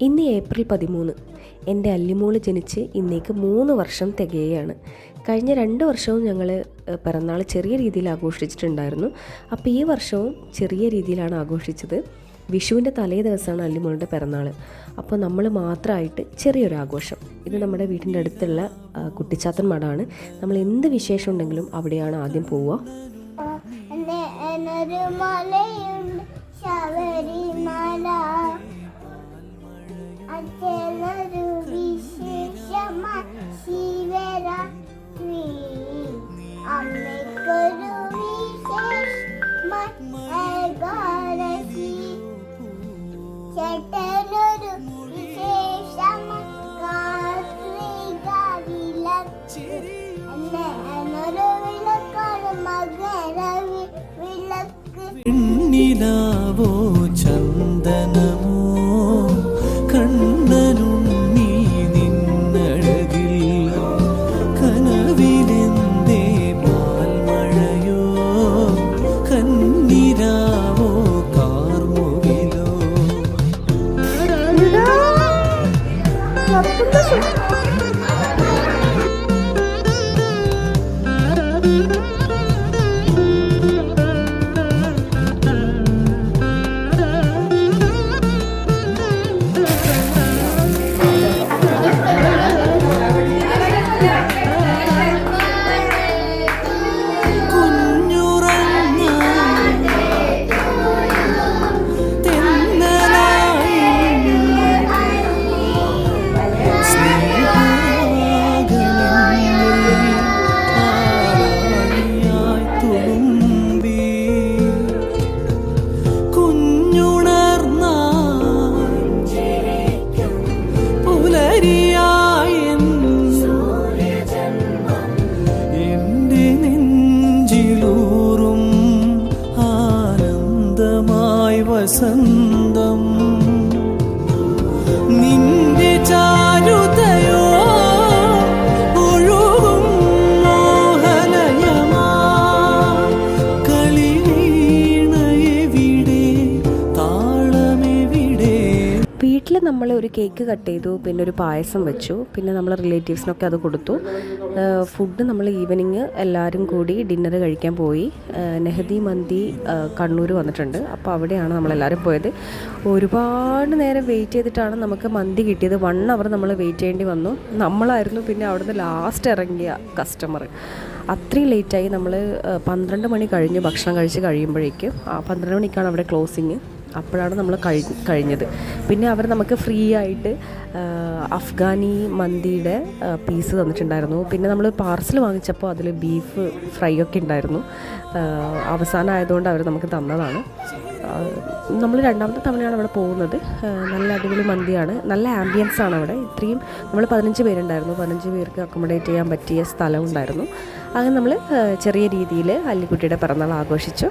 ഇന്ന് ഏപ്രിൽ 13. എൻ്റെ അല്ലിമോള് ജനിച്ച് ഇന്നേക്ക് 3 വർഷം തികയാണ്. കഴിഞ്ഞ 2 വർഷവും ഞങ്ങൾ പിറന്നാൾ ചെറിയ രീതിയിൽ ആഘോഷിച്ചിട്ടുണ്ടായിരുന്നു. അപ്പോൾ ഈ വർഷവും ചെറിയ രീതിയിലാണ് ആഘോഷിച്ചത്. വിഷുവിൻ്റെ തലേ ദിവസമാണ് അല്ലിമോളുടെ പിറന്നാൾ. അപ്പോൾ നമ്മൾ മാത്രമായിട്ട് ചെറിയൊരു ആഘോഷം. ഇത് നമ്മുടെ വീടിൻ്റെ അടുത്തുള്ള കുട്ടിച്ചാത്തൻ മഠമാണ്. നമ്മൾ എന്ത് വിശേഷം ഉണ്ടെങ്കിലും അവിടെയാണ് ആദ്യം പോവുക. നിലാവോ ചന്ദനമോ കണ്ണനുണ്ണി നിന്നഴകിൽ കനവിലെന്തേ പാൽമഴയോ കന്നിരാവോ കാർമുകിലോ. വസന്തം നിന്റെ ചാരുതയോ ഒഴുകും മോഹനയമാ കളിവീണയെവിടെ താളമെവിടെ. വീട്ടിൽ നമ്മൾ ഒരു കേക്ക് കട്ട് ചെയ്തു, പിന്നെ ഒരു പായസം വെച്ചു, പിന്നെ നമ്മൾ റിലേറ്റീവ്സിനൊക്കെ അത് കൊടുത്തു. ഫുഡ് നമ്മൾ ഈവനിങ് എല്ലാവരും കൂടി ഡിന്നർ കഴിക്കാൻ പോയി. നെഹദി മന്തി കണ്ണൂർ വന്നിട്ടുണ്ട്, അപ്പോൾ അവിടെയാണ് നമ്മളെല്ലാവരും പോയത്. ഒരുപാട് നേരം വെയിറ്റ് ചെയ്തിട്ടാണ് നമുക്ക് മന്തി കിട്ടിയത്. 1 അവർ നമ്മൾ വെയിറ്റ് ചെയ്യേണ്ടി വന്നു. നമ്മളായിരുന്നു പിന്നെ അവിടുന്ന് ലാസ്റ്റ് ഇറങ്ങിയ കസ്റ്റമർ. അത്രയും ലേറ്റായി. നമ്മൾ 12 മണി കഴിഞ്ഞു ഭക്ഷണം കഴിച്ച് കഴിയുമ്പോഴേക്കും. 12 മണിക്കാണ് അവിടെ ക്ലോസിങ്. അപ്പോഴാണ് നമ്മൾ കഴിഞ്ഞത്. പിന്നെ അവർ നമുക്ക് ഫ്രീ ആയിട്ട് അഫ്ഗാനി മന്തിയുടെ പീസ് തന്നിട്ടുണ്ടായിരുന്നു. പിന്നെ നമ്മൾ പാർസൽ വാങ്ങിച്ചപ്പോൾ അതിൽ ബീഫ് ഫ്രൈ ഒക്കെ ഉണ്ടായിരുന്നു. അവസാനം ആയതുകൊണ്ട് അവർ നമുക്ക് തന്നതാണ്. നമ്മൾ 2ാമത്തെ തവണയാണ് അവിടെ പോകുന്നത്. നല്ല അടിപൊളി മന്തിയാണ്, നല്ല ആംബിയൻസ് ആണ് അവിടെ. ഇത്രയും നമ്മൾ 15 പേരുണ്ടായിരുന്നു. 15 പേർക്ക് അക്കോമഡേറ്റ് ചെയ്യാൻ പറ്റിയ സ്ഥലം ഉണ്ടായിരുന്നു. അങ്ങനെ നമ്മൾ ചെറിയ രീതിയിൽ അല്ലിക്കുട്ടിയുടെ പിറന്നാൾ ആഘോഷിച്ചു.